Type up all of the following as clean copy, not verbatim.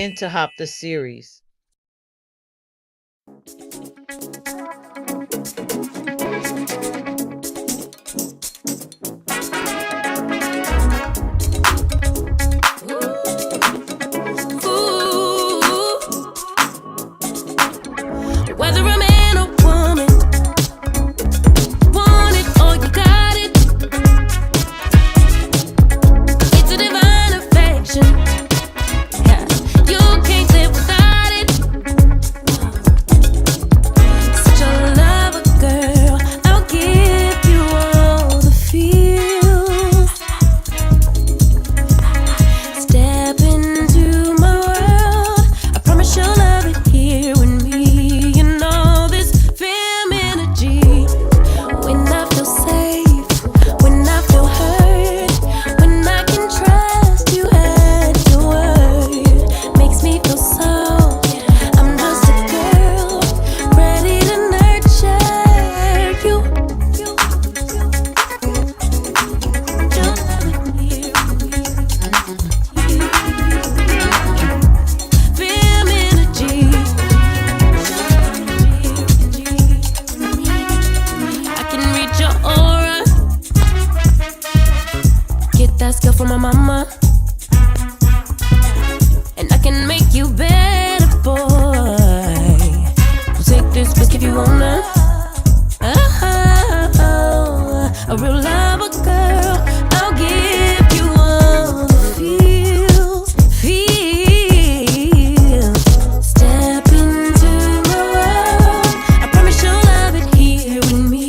into Hop the series. For my mama, and I can make you better, boy. Take this risk if you wanna. A real lover girl, I'll give you all the feels. Step into my world. I promise you'll love it here with me.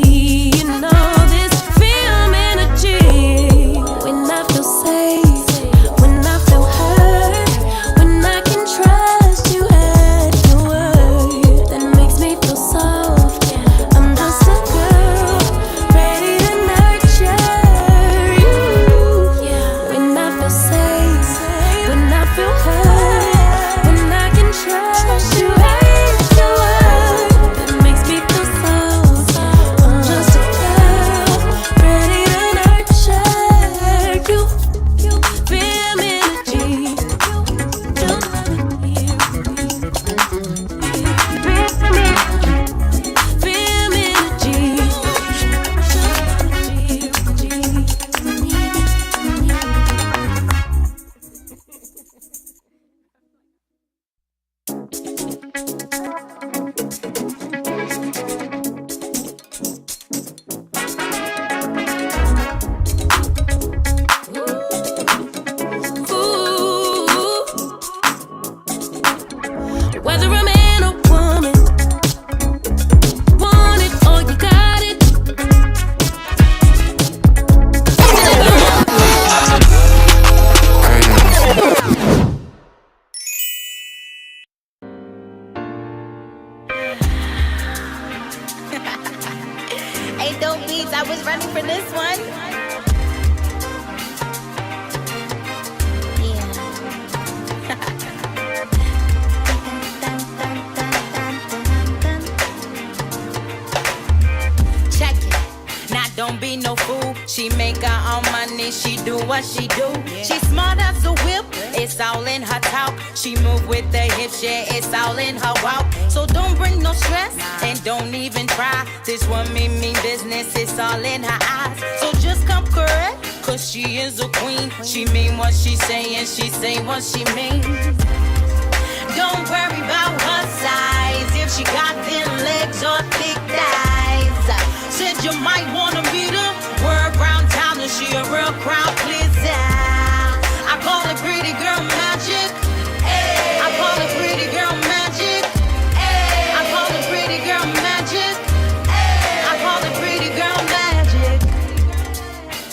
You know this film energy. When I feel safe, when I feel hurt, when I can trust you at your word, that makes me feel soft. I'm just a girl ready to nurture you. When I feel safe, when I feel hurt, when I can trust you at your word, that makes me feel soft. I'm just a girl ready to nurture you. Feel energy. Don't let it hear me. Feel energy. Whether a man or woman, want it or you got it. H.O.P beats, I was running for this one. Check it. Now don't be no fool. She make her own money. She do what she do. She smart as a whip. It's all in her talk. She move with the hips. Yeah, it's all in her walk. So don't bring no stress and don't even try. This woman mean business. It's all in her eyes. So just come correct, 'cause she is a queen. She mean what she say and she say what she mean. Don't worry about her size, if she got thin legs or thick thighs. Said you might wanna meet her. Word round town and she a real crowd pleaser. I call it pretty girl magic. Ay. I call it pretty girl magic. Ay. I call it pretty girl magic. Ay. I call it pretty girl magic.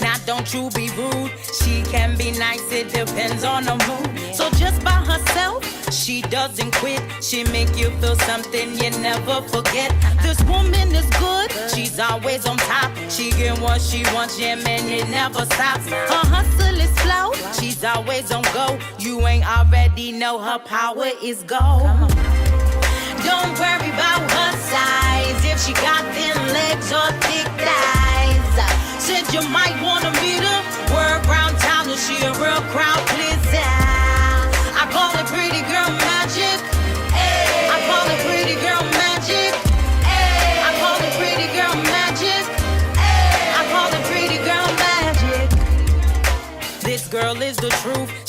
Now don't you be rude. She can be nice, it depends on the mood. So just by herself, she doesn't quit. She make you feel something you never forget. This woman is good, she's always on top. She get what she wants, yeah man, it never stops. Her hustle is slow, she's always on go. You ain't already know her power is gold. Don't worry about her size, if she got thin legs or thick thighs. Said you might wanna meet her. Word round town and she a real crowd pleaser. I call it pretty girl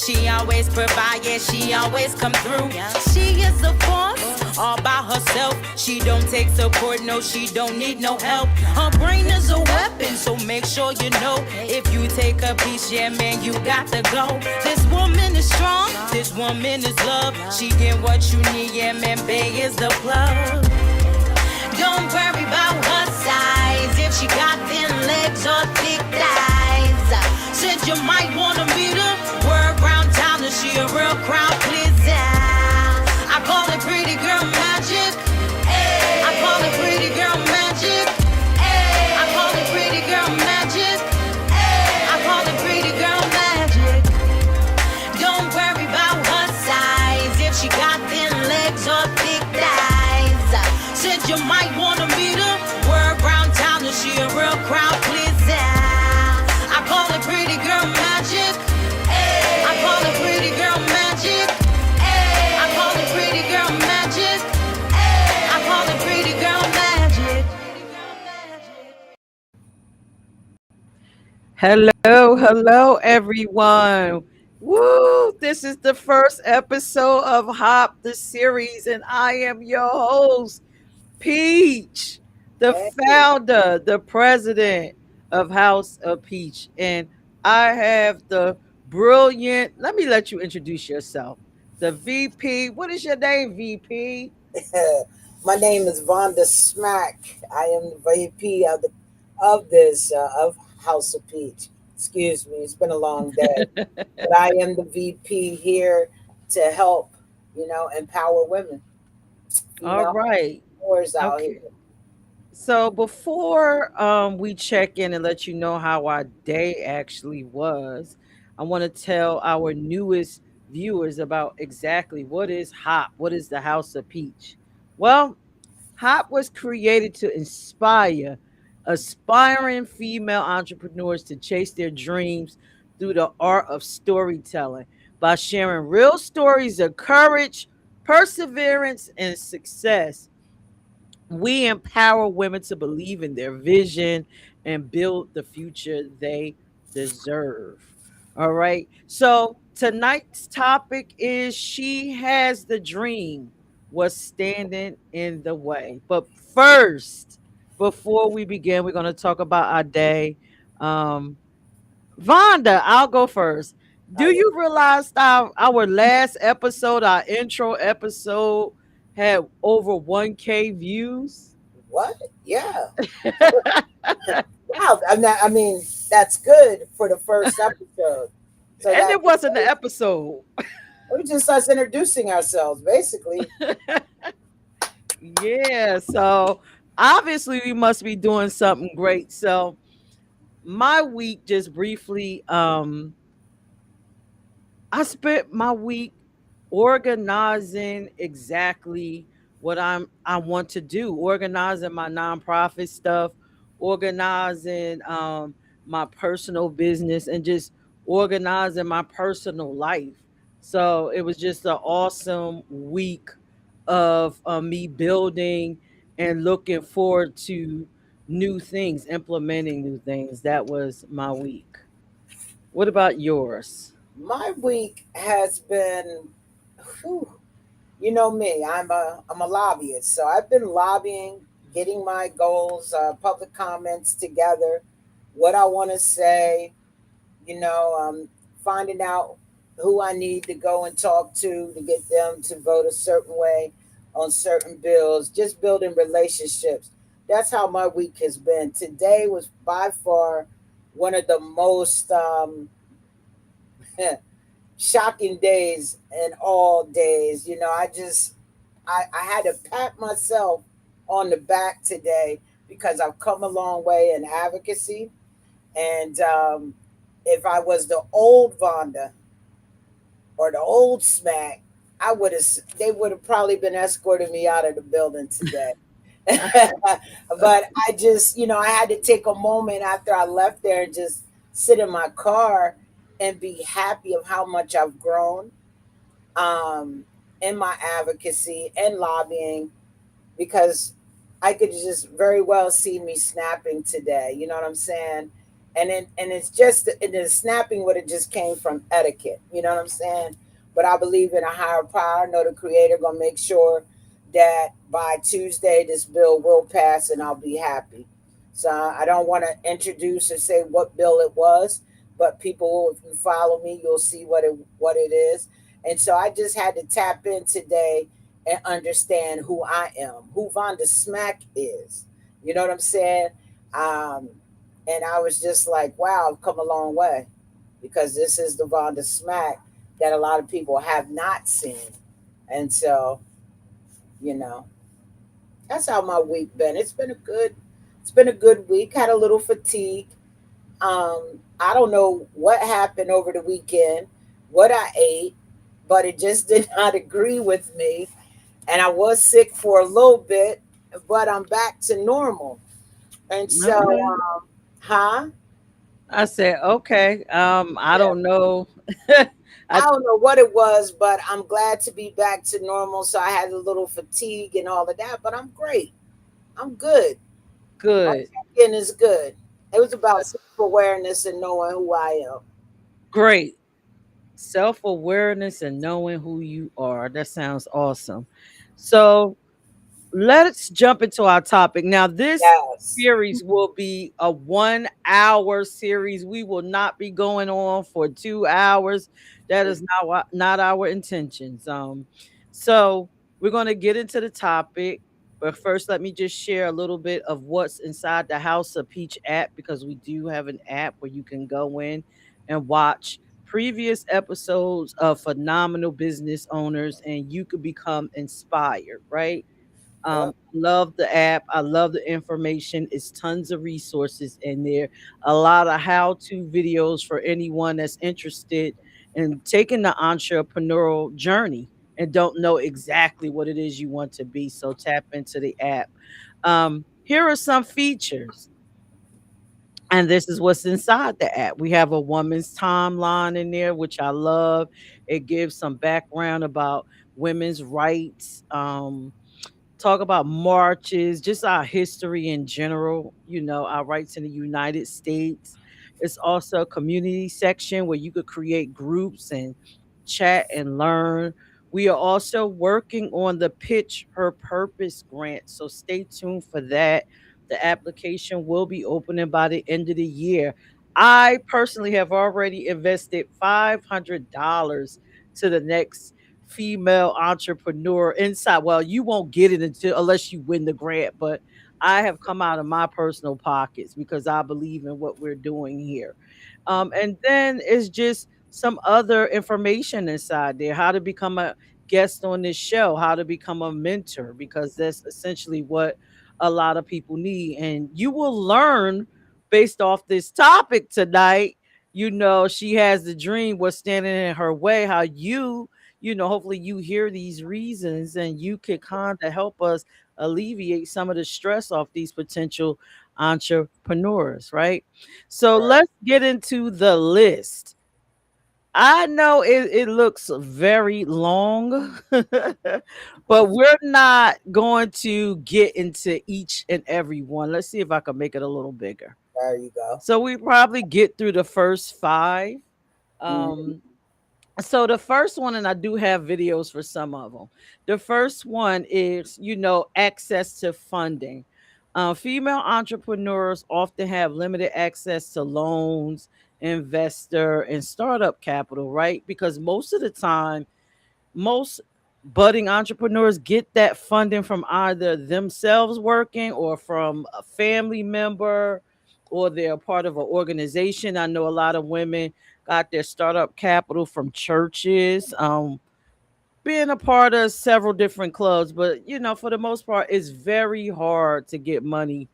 She always provide, yeah, she always come through. She is a force all by herself. She don't take support, no, she don't need no help. Her brain is a weapon, so make sure you know. If you take a piece, yeah, man, you got to go. This woman is strong, this woman is love. She get what you need, yeah, man, Bay is the plug. Don't worry about her size, if she got thin legs or thick thighs. Said you might wanna meet her, word round town that she a real crowd pleaser. I call it pretty girl magic. I call it pretty girl magic. I call it pretty girl magic. I call it pretty girl magic. Don't worry about her size, if she got thin legs or thick thighs. Said you might wanna meet her, word round town that she a real crowd pleaser. I call it pretty girl magic. I call it pretty girl magic. I call it pretty girl magic. I call it pretty girl magic. Hello, hello, everyone. Woo! This is the first episode of Hop the series, and I am your host, Peach, the Hey, founder, the president of House of Peach. And I have the brilliant, let me let you introduce yourself. The VP. What is your name, VP? my name is Vonda Smack. I am the VP of this of House of Peach. Excuse me, it's been a long day, but I am the VP here to help, empower women, All female right. entrepreneurs out here. Okay. So before we check in and let you know how our day actually was, I want to tell our newest viewers about exactly what is HOP, what is the House of Peach. Well, HOP was created to inspire aspiring female entrepreneurs to chase their dreams through the art of storytelling by sharing real stories of courage, perseverance, and success. We empower women to believe in their vision and build the future they deserve. All right. So tonight's topic is She Has the Dream, What's Standing in the Way. But first, before we begin, we're going to talk about our day. Um, Vonda, I'll go first. Do Oh yeah, you realize our last episode, our intro episode, had over 1K views? what? Yeah, wow. I mean, that's good for the first episode. So And that it wasn't the episode. we're just us introducing ourselves, basically. Yeah, so obviously we must be doing something great. So my week just briefly, I spent my week organizing exactly what I want to do, organizing my nonprofit stuff, organizing my personal business, and just organizing my personal life. So it was just an awesome week of me building and looking forward to new things, implementing new things. That was my week. What about yours? My week has been, whew, you know me. I'm a lobbyist, so I've been lobbying, getting my goals, public comments together, what I want to say. Finding out who I need to go and talk to get them to vote a certain way on certain bills. Just building relationships. That's how my week has been. Today was by far one of the most shocking days in all days. I had to pat myself on the back today because I've come a long way in advocacy. And if I was the old Vonda or the old Smack, they would have probably been escorting me out of the building today. But I just, I had to take a moment after I left there and just sit in my car and be happy of how much I've grown in my advocacy and lobbying because I could just very well see me snapping today. You know what I'm saying? And it's just and the snapping would have just came from etiquette. You know what I'm saying? But I believe in a higher power. I know the Creator gonna make sure that by Tuesday this bill will pass, and I'll be happy. So I don't want to introduce or say what bill it was, but people, if you follow me, you'll see what it is. And so I just had to tap in today and understand who I am, who Vonda Smack is. You know what I'm saying? Um, and I was just like, wow, I've come a long way because this is the Vonda Smack that a lot of people have not seen. And so, you know, that's how my week been. It's been a good week. Had a little fatigue. I don't know what happened over the weekend, what I ate, but it just did not agree with me. And I was sick for a little bit, but I'm back to normal. And so, Okay. huh? I said, okay. I Yeah. don't know. I I don't know what it was, but I'm glad to be back to normal. So I had a little fatigue and all of that, but I'm great. I'm good. My good. check-in is good. It was about self-awareness and knowing who I am. Great. Self-awareness and knowing who you are. That sounds awesome. So let's jump into our topic. Now, this Yes. series will be a 1 hour series. We will not be going on for 2 hours. That is not our intentions. So we're going to get into the topic. But first, let me just share a little bit of what's inside the House of Peach app because we do have an app where you can go in and watch previous episodes of phenomenal business owners and you could become inspired, right? Yep. Love the app. I love the information. It's tons of resources in there. A lot of how-to videos for anyone that's interested in taking the entrepreneurial journey and don't know exactly what it is you want to be. So tap into the app. Here are some features. And this is what's inside the app. We have a woman's timeline in there, which I love. It gives some background about women's rights. Talk about marches, just our history in general, our rights in the United States. It's also a community section where you could create groups and chat and learn. We are also working on the Pitch Her Purpose grant, so stay tuned for that. The application will be opening by the end of the year. I personally have already invested $500 to the next female entrepreneur inside. Well, you won't get it until unless you win the grant, but I have come out of my personal pockets because I believe in what we're doing here. And then it's just some other information inside there, how to become a guest on this show, how to become a mentor, because that's essentially what a lot of people need. And you will learn based off this topic tonight. She has the dream, what's standing in her way, how hopefully you hear these reasons and you can kind of help us alleviate some of the stress off these potential entrepreneurs, right? So Right. let's get into the list. I know it looks very long, but we're not going to get into each and every one. Let's see if I can make it a little bigger. There you go. So we probably get through the first five. Hmm. Um, so the first one, and I do have videos for some of them. The first one is, access to funding. Female entrepreneurs often have limited access to loans, investor, and startup capital, right? Because most of the time, most budding entrepreneurs get that funding from either themselves working or from a family member or they're part of an organization. I know a lot of women got their startup capital from churches, being a part of several different clubs, but for the most part it's very hard to get money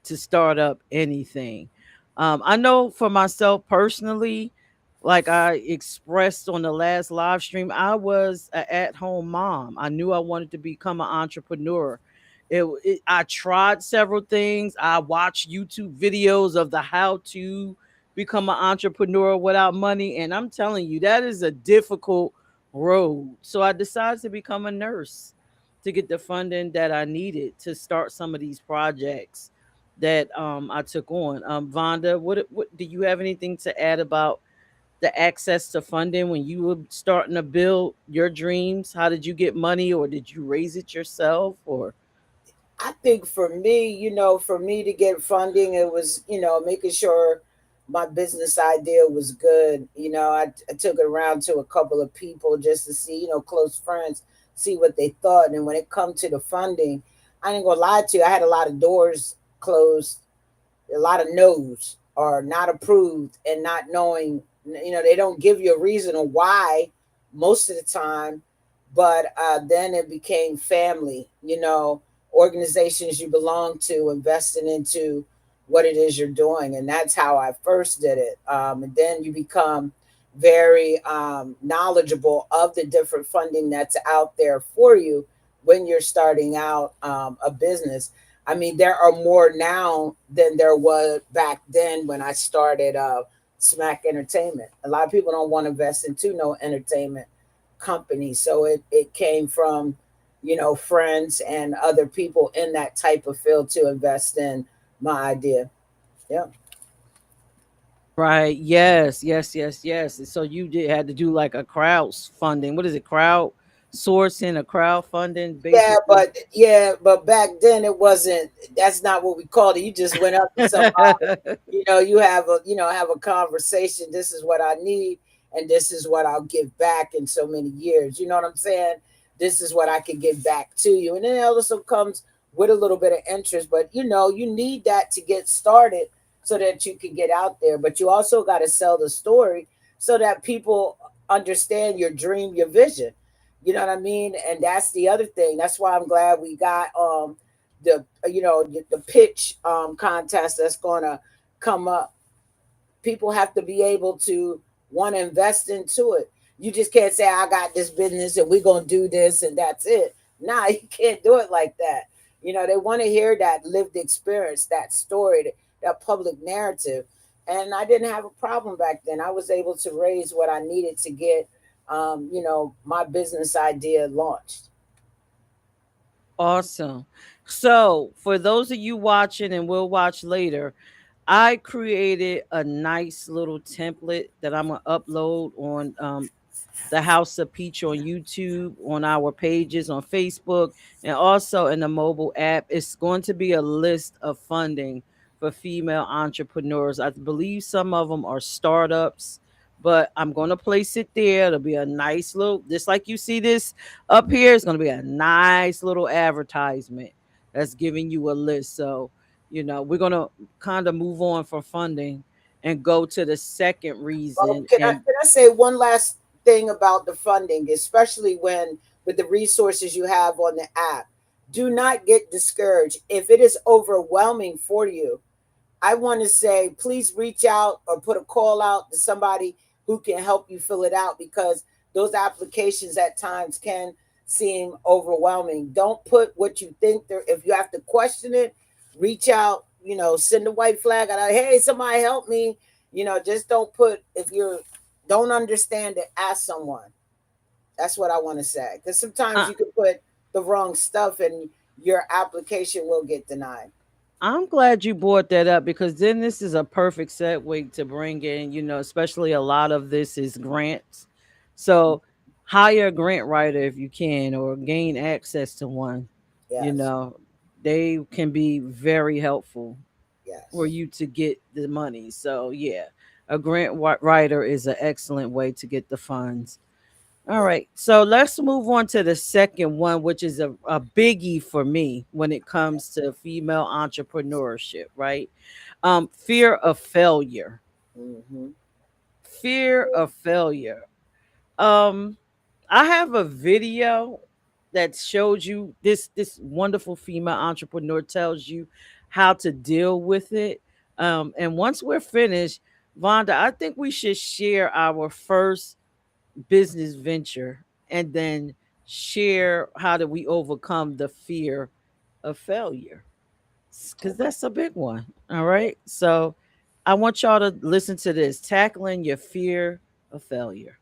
to start up anything. I know for myself personally, like I expressed on the last live stream, I was an at home mom. I knew I wanted to become an entrepreneur. I tried several things. I watched YouTube videos of the how to become an entrepreneur without money. And I'm telling you, that is a difficult road. So I decided to become a nurse to get the funding that I needed to start some of these projects. that I took on. Vonda, what do you have anything to add about the access to funding when you were starting to build your dreams? How did you get money, or did you raise it yourself, or I think for me, for me to get funding, it was, making sure my business idea was good. I took it around to a couple of people just to see, close friends, see what they thought. And when it come to the funding, I ain't gonna lie to you, I had a lot of doors closed, a lot of no's or not approved, and not knowing, they don't give you a reason or why most of the time. But then it became family, organizations you belong to, investing into what it is you're doing. And that's how I first did it. And then you become very knowledgeable of the different funding that's out there for you when you're starting out a business. I mean, there are more now than there was back then when I started Smack Entertainment. A lot of people don't want to invest into no entertainment company. So it came from, friends and other people in that type of field to invest in my idea. Yeah. right? Yes, yes, yes, yes. And so you did had to do like a crowd funding. What is it? Crowd sourcing, a crowdfunding, basically. But back then it wasn't. That's not what we called it. You just went up to somebody. You have a conversation. This is what I need, and this is what I'll give back in so many years. You know what I'm saying? This is what I can give back to you, and then it also comes with a little bit of interest. But you need that to get started so that you can get out there. But you also got to sell the story so that people understand your dream, your vision. You know what I mean? And that's the other thing. That's why I'm glad we got the pitch contest that's going to come up. People have to be able to want to invest into it. You just can't say I got this business and we're going to do this and that's it. Nah, you can't do it like that. They want to hear that lived experience, that story, that public narrative. And I didn't have a problem back then. I was able to raise what I needed to get my business idea launched. Awesome. So, for those of you watching and will watch later, I created a nice little template that I'm gonna upload on the House of Peach on YouTube, on our pages on Facebook, and also in the mobile app. It's going to be a list of funding for female entrepreneurs. I believe some of them are startups, but I'm going to place it there. It'll be a nice little, just like you see this up here, it's going to be a nice little advertisement that's giving you a list. So, we're going to kind of move on from funding and go to the second Well, reason. can I And can I say one last thing about the funding, especially when with the resources you have on the app? Do not get discouraged if it is overwhelming for you. I want to say, please reach out or put a call out to somebody who can help you fill it out because those applications at times can seem overwhelming. Don't put what you think there. If you have to question it, reach out. Send a white flag out. Hey, somebody help me. Just don't put if you don't understand it. Ask someone. That's what I want to say because sometimes I, you can put the wrong stuff and your application will get denied. I'm glad you brought that up because then this is a perfect segue to bring in, especially a lot of this is grants. So hire a grant writer if you can or gain access to one. You Yes. know, they can be very helpful for Yes. you to get the money. So, yeah, a grant writer is an excellent way to get the funds. All Yeah. right. So let's move on to the second one, which is a biggie for me when it comes to female entrepreneurship, right? Fear of failure. Mm-hmm. Fear of failure. Um, I have a video that shows you this wonderful female entrepreneur tells you how to deal with it. And once we're finished, Vonda, I think we should share our first business venture and then share how do we overcome the fear of failure because Okay. that's a big one. All right, so I want y'all to listen to this: tackling your fear of failure.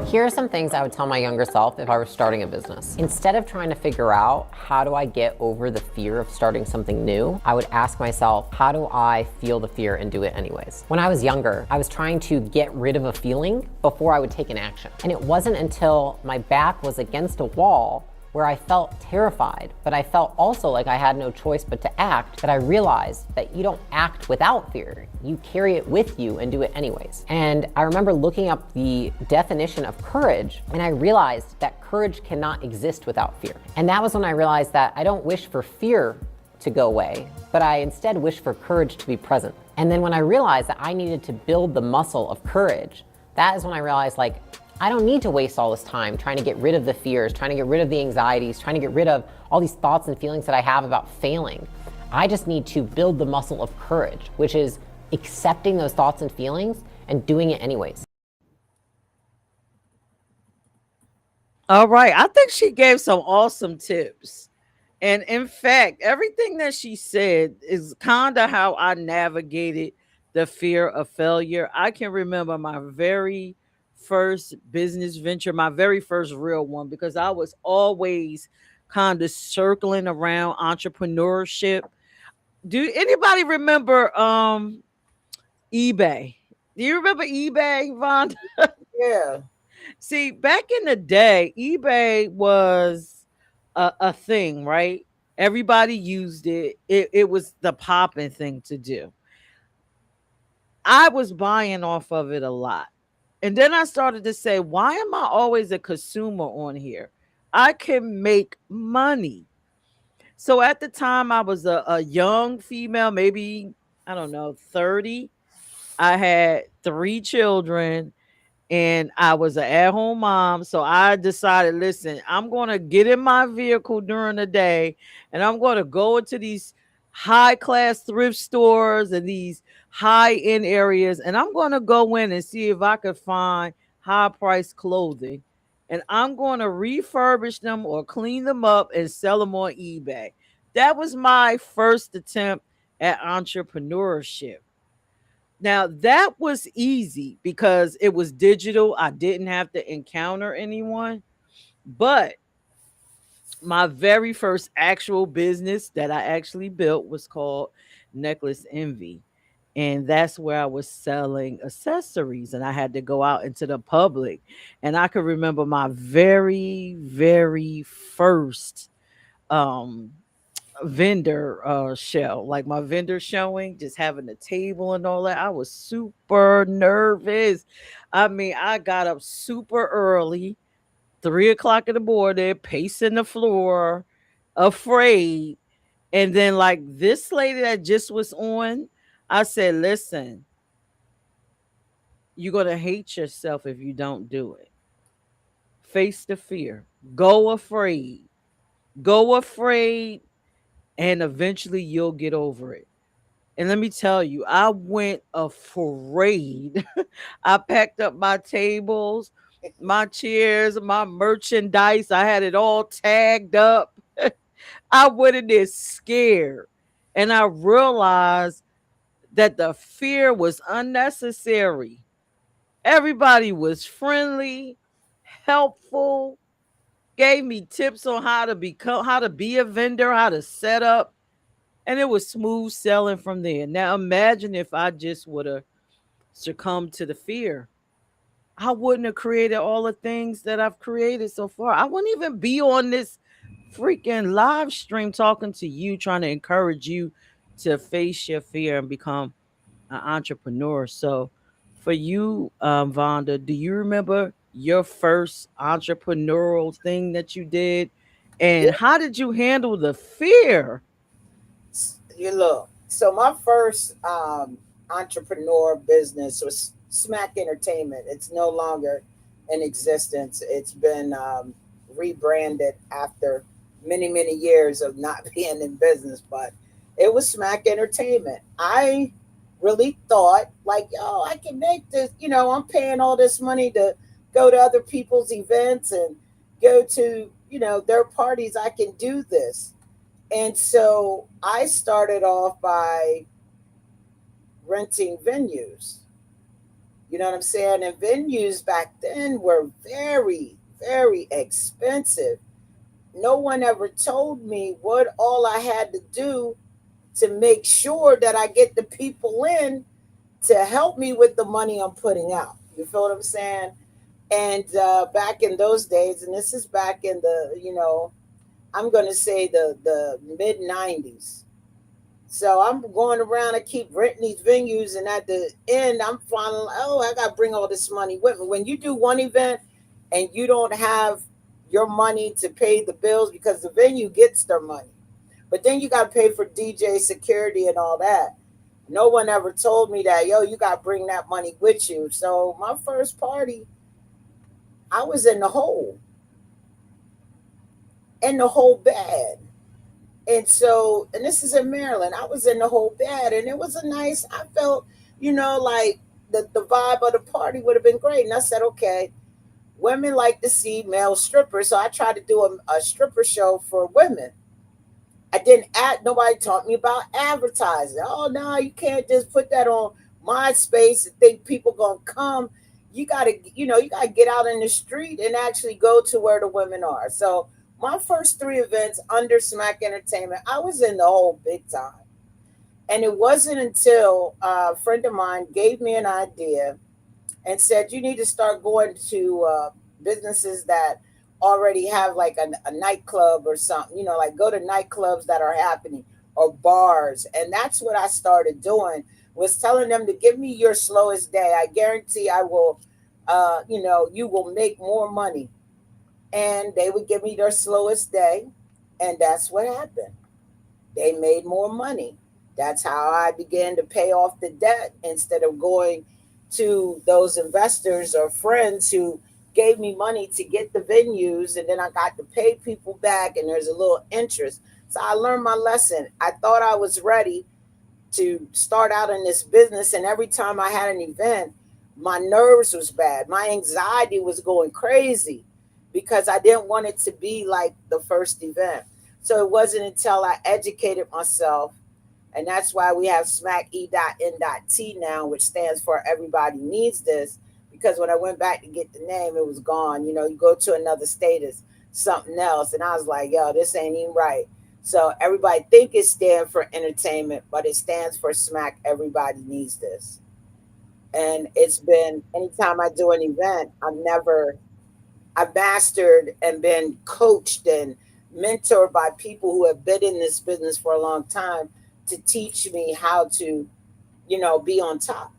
Here are some things I would tell my younger self if I were starting a business. Instead of trying to figure out how do I get over the fear of starting something new, I would ask myself, how do I feel the fear and do it anyways? When I was younger, I was trying to get rid of a feeling before I would take an action. And it wasn't until my back was against a wall where I felt terrified, but I felt also like I had no choice but to act, that I realized that you don't act without fear. You carry it with you and do it anyways. And I remember looking up the definition of courage, and I realized that courage cannot exist without fear. And that was when I realized that I don't wish for fear to go away, but I instead wish for courage to be present. And then when I realized that I needed to build the muscle of courage, that is when I realized, like, I don't need to waste all this time trying to get rid of the fears, trying to get rid of the anxieties, trying to get rid of all these thoughts and feelings that I have about failing. I just need to build the muscle of courage, which is accepting those thoughts and feelings and doing it anyways. All right. I think she gave some awesome tips. And in fact, everything that she said is kind of how I navigated the fear of failure. I can remember my very first business venture, my very first real one, because I was always kind of circling around entrepreneurship. Do anybody remember eBay? Do you remember eBay, Von? Yeah. See, back in the day, eBay was a thing, right? Everybody used it. It was the popping thing to do. I was buying off of it a lot. And then I started to say, why am I always a consumer on here? I can make money. So at the time, I was a young female, maybe, I don't know, 30. I had three children and I was an at home mom. So I decided, listen, I'm going to get in my vehicle during the day and I'm going to go into these high class thrift stores and these high end areas. And I'm going to go in and see if I could find high price clothing. And I'm going to refurbish them or clean them up and sell them on eBay. That was my first attempt at entrepreneurship. Now that was easy because it was digital. I didn't have to encounter anyone. But my very first actual business that I actually built was called Necklace Envy. And that's where I was selling accessories and I had to go out into the public. And I could remember my very, very first um vendor show, like my vendor showing, just having the table and all that. I was super nervous. I mean, I got up super early, 3 o'clock in the morning, pacing the floor, afraid. And then, like this lady that just was on, I said, listen, you're gonna hate yourself if you don't do it. Face the fear. Go afraid. Go afraid, and eventually you'll get over it. And let me tell you, I went afraid. I packed up my tables, my chairs, my merchandise. I had it all tagged up. I went in there scared. And I realized that the fear was unnecessary. Everybody was friendly, helpful, gave me tips on how to be a vendor, how to set up, and it was smooth selling from there. Now imagine if I just would have succumbed to the fear. I wouldn't have created all the things that I've created so far. I wouldn't even be on this freaking live stream talking to you, trying to encourage you to face your fear and become an entrepreneur. So, for you, Vonda, do you remember your first entrepreneurial thing that you did? And how did you handle the fear? You look. So my first entrepreneur business was Smack Entertainment. It's no longer in existence. It's been rebranded after many, many years of not being in business, but it was Smack Entertainment. I really thought, like, yo, I can make this. I'm paying all this money to go to other people's events and go to, their parties. I can do this. And so I started off by renting venues, You know what I'm saying? And venues back then were very, very expensive. No one ever told me what all I had to do to make sure that I get the people in to help me with the money I'm putting out. You feel what I'm saying? And back in those days, and this is back in the, I'm going to say the mid 90s. So I'm going around, I keep renting these venues, and at the end, I'm finally, oh, I got to bring all this money with me. When you do one event and you don't have your money to pay the bills because the venue gets their money, but then you got to pay for DJ security and all that. No one ever told me that, yo, you got to bring that money with you. So my first party, I was in the hole bad. And so, and this is in Maryland, I was in the whole bed, and it was a nice, I felt, like the vibe of the party would have been great. And I said, okay, women like to see male strippers. So I tried to do a stripper show for women. I didn't nobody taught me about advertising. Oh, no, you can't just put that on MySpace and think people going to come. You got to get out in the street and actually go to where the women are. So, my first three events under Smack Entertainment, I was in the whole big time. And it wasn't until a friend of mine gave me an idea and said, you need to start going to businesses that already have like a nightclub or something, like go to nightclubs that are happening or bars. And that's what I started doing, was telling them to give me your slowest day. I guarantee I will, you will make more money. And they would give me their slowest day. And that's what happened. They made more money. That's how I began to pay off the debt instead of going to those investors or friends who gave me money to get the venues, and then I got to pay people back and there's a little interest. So I learned my lesson. I thought I was ready to start out in this business, and every time I had an event, my nerves was bad. My anxiety was going crazy because I didn't want it to be like the first event. So it wasn't until I educated myself, and that's why we have smack e.n.t now, which stands for everybody needs this. Because when I went back to get the name, it was gone. You go to another state, it's something else. And I was like, yo, this ain't even right. So everybody think it stands for entertainment, but it stands for smack everybody needs this. And it's been, anytime I do an event, I've mastered and been coached and mentored by people who have been in this business for a long time to teach me how to, be on top.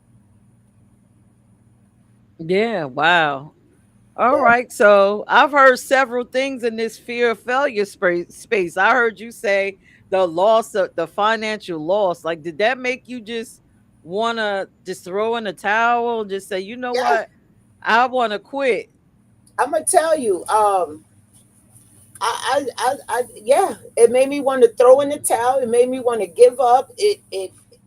Yeah, wow. All Yeah. right. So I've heard several things in this fear of failure space. I heard you say the loss of the financial loss. Like, did that make you just want to just throw in the towel and just say, you know Yeah. what? I want to quit. I'm gonna tell you, yeah, it made me want to throw in the towel. It made me want to give up.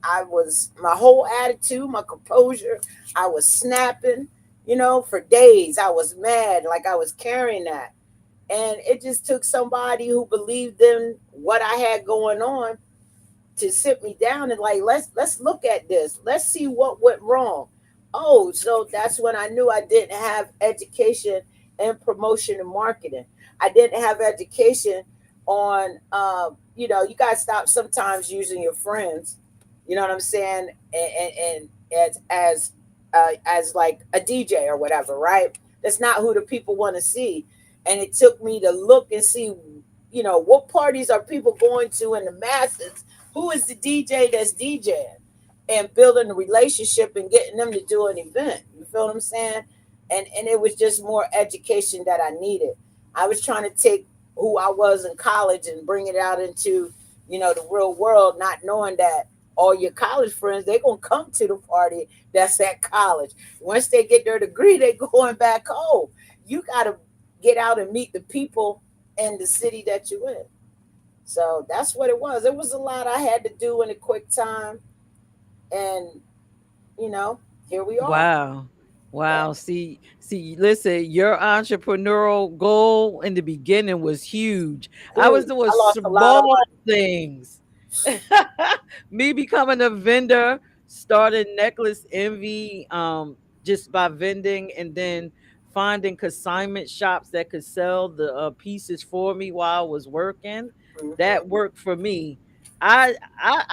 I was, my whole attitude, my composure, I was snapping, for days. I was mad, like I was carrying that. And it just took somebody who believed in what I had going on to sit me down and like, let's look at this. Let's see what went wrong. Oh, so that's when I knew I didn't have education in promotion and marketing. I didn't have education on, you got to stop sometimes using your friends. You know what I'm saying? And as like a DJ or whatever, right? That's not who the people want to see. And it took me to look and see, what parties are people going to in the masses? Who is the DJ that's DJing? And building a relationship and getting them to do an event. You feel what I'm saying? And it was just more education that I needed. I was trying to take who I was in college and bring it out into, the real world, not knowing that all your college friends, they're gonna come to the party that's at college. Once they get their degree, they going back home. You gotta get out and meet the people in the city that you in. So that's what it was. It was a lot I had to do in a quick time, and you know, here we are. Wow. Yeah, Wow. See, listen, your entrepreneurial goal in the beginning was huge. I was huge. doing I lost a lot of small money. things. Me becoming a vendor, started necklace envy, just by vending and then finding consignment shops that could sell the pieces for me while I was working. Hmm. That worked for me. I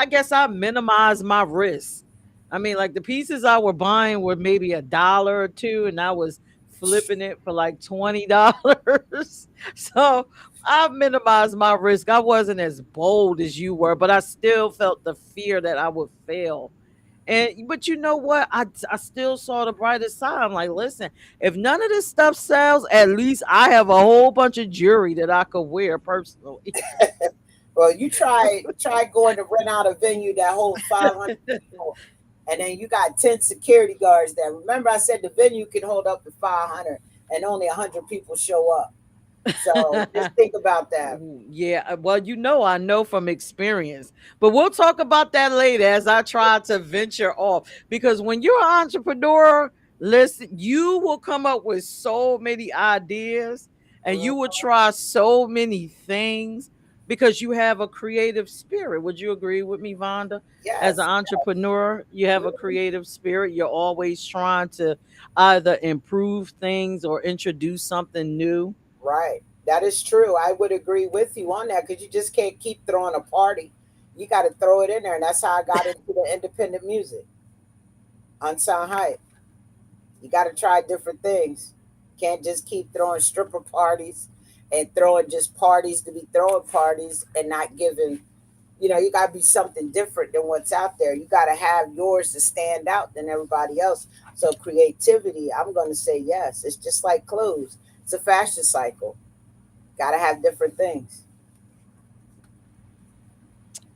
guess I minimized my risk. I mean, like the pieces I were buying were maybe a dollar or two, and I was flipping it for like $20. So I minimized my risk. I wasn't as bold as you were, but I still felt the fear that I would fail. And but you know what? I still saw the brightest side. I'm like, listen, if none of this stuff sells, at least I have a whole bunch of jewelry that I could wear personally. Well, you try going to rent out a venue that holds 500 people, and then you got 10 security guards there. Remember, I said the venue can hold up to 500, and only 100 people show up. So just think about that. Yeah, well, I know from experience, but we'll talk about that later as I try to venture off. Because when you're an entrepreneur, listen, you will come up with so many ideas and you will Mhm. try so many things because you have a creative spirit. Would you agree with me, Vonda? As an Yes. entrepreneur, you have a Mhm. creative spirit. You're always trying to either improve things or introduce something new. Right. That is true. I would agree with you on that because you just can't keep throwing a party. You got to throw it in there. And that's how I got into the independent music on Sound Hype. You got to try different things. Can't just keep throwing stripper parties and throwing just parties to be throwing parties and not giving, you got to be something different than what's out there. You got to have yours to stand out than everybody else. So, creativity, I'm going to say yes. It's just like clothes, it's a fashion cycle. Got to have different things.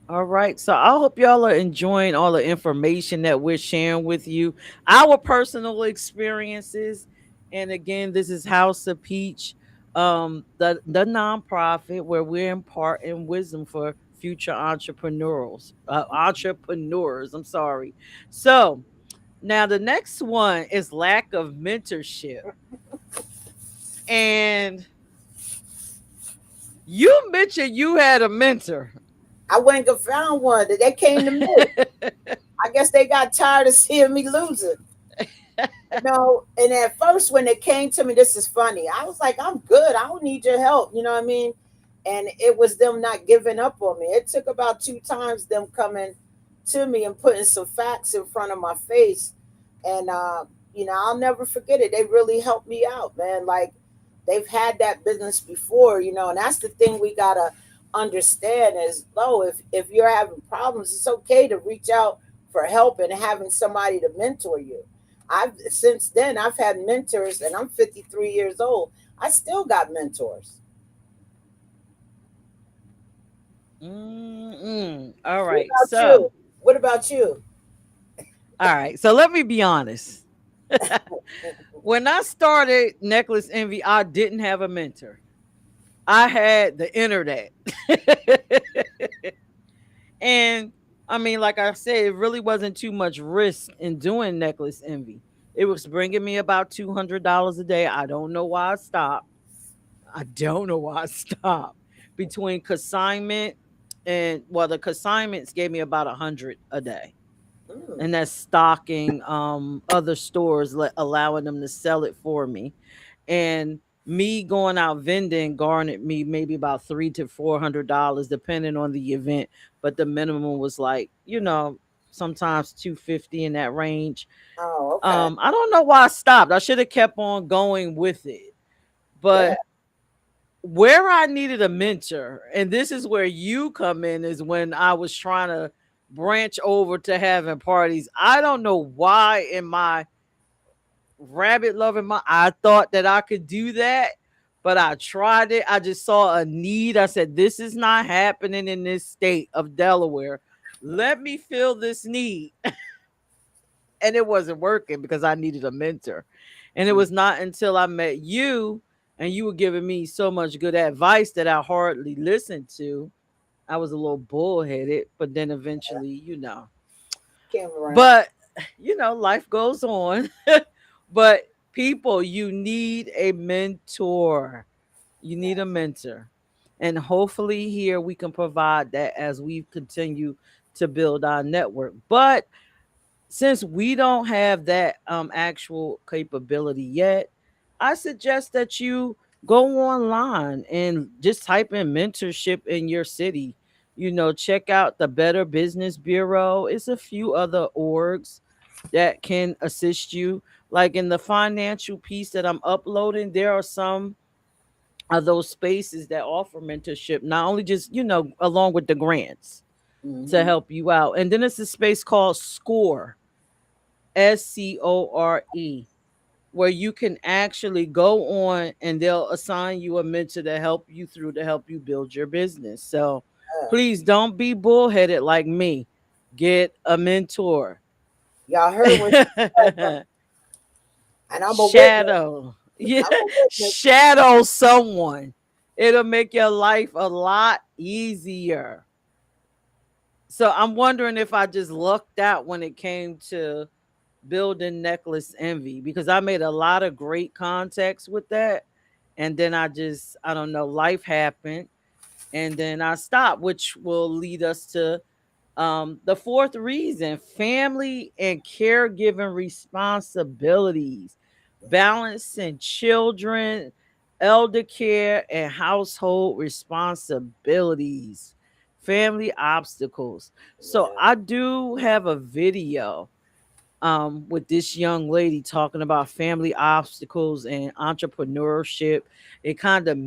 All right. So I hope y'all are enjoying all the information that we're sharing with you, our personal experiences. And again, this is House of Peach, the nonprofit where we're imparting wisdom for future entrepreneurs. I'm sorry. So now the next one is lack of mentorship. And you mentioned you had a mentor. I went and found one that they came to me. I guess they got tired of seeing me losing. And at first when they came to me, this is funny. I was like, I'm good. I don't need your help. You know what I mean? And it was them not giving up on me. It took about two times them coming to me and putting some facts in front of my face. And I'll never forget it. They really helped me out, man. Like they've had that business before, and that's the thing we gotta understand is low. If you're having problems, it's okay to reach out for help and having somebody to mentor you. I've since then I've had mentors, and I'm 53 years old. I still got mentors. All What right. about you? So, What about you? all right. So let me be honest. When I started Necklace Envy, I didn't have a mentor. I had the internet. And I mean, like I said, it really wasn't too much risk in doing Necklace Envy. It was bringing me about $200 a day. I don't know why I stopped. I don't know why I stopped. Between consignment and, well, the consignments gave me about 100 a day. Mm. And that's stocking other stores, allowing them to sell it for me. And me going out vending garnered me maybe about $300 to $400 depending on the event, but the minimum was like, sometimes 250 in that range. Oh, okay. I don't know why I stopped. I should have kept on going with it. Yeah. But where I needed a mentor, and this is where you come in, is when I was trying to branch over to having parties. I don't know why in my rabbit loving my I thought that I could do that, but I tried it. I just saw a need. I said, this is not happening in this state of Delaware. Let me fill this need. And it wasn't working because I needed a mentor. And it was not until I met you and you were giving me so much good advice that I hardly listened to. I was a little bullheaded, but then eventually, Came around. But life goes on. But people, you need a mentor. You need a mentor. And hopefully here we can provide that as we continue to build our network. But since we don't have that actual capability yet, I suggest that you go online and just type in mentorship in your city. Check out the Better Business Bureau. It's a few other orgs that can assist you. Like in the financial piece that I'm uploading, there are some of those spaces that offer mentorship, not only just, along with the grants to Hmm. help you out. And then it's a space called SCORE, SCORE, where you can actually go on and they'll assign you a mentor to help you build your business. So please don't be bullheaded like me. Get a mentor. Y'all heard what she said, and I'm a witness. Shadow. Yeah, I'm a witness. shadow someone. It'll make your life a lot easier. So I'm wondering if I just lucked out when it came to building Necklace Envy, because I made a lot of great contacts with that. And then I don't know, life happened. And then I stopped, which will lead us to the fourth reason: family and caregiving responsibilities, balancing children, elder care, and household responsibilities, family obstacles. So Yeah. I do have a video with this young lady talking about family obstacles and entrepreneurship. It kind of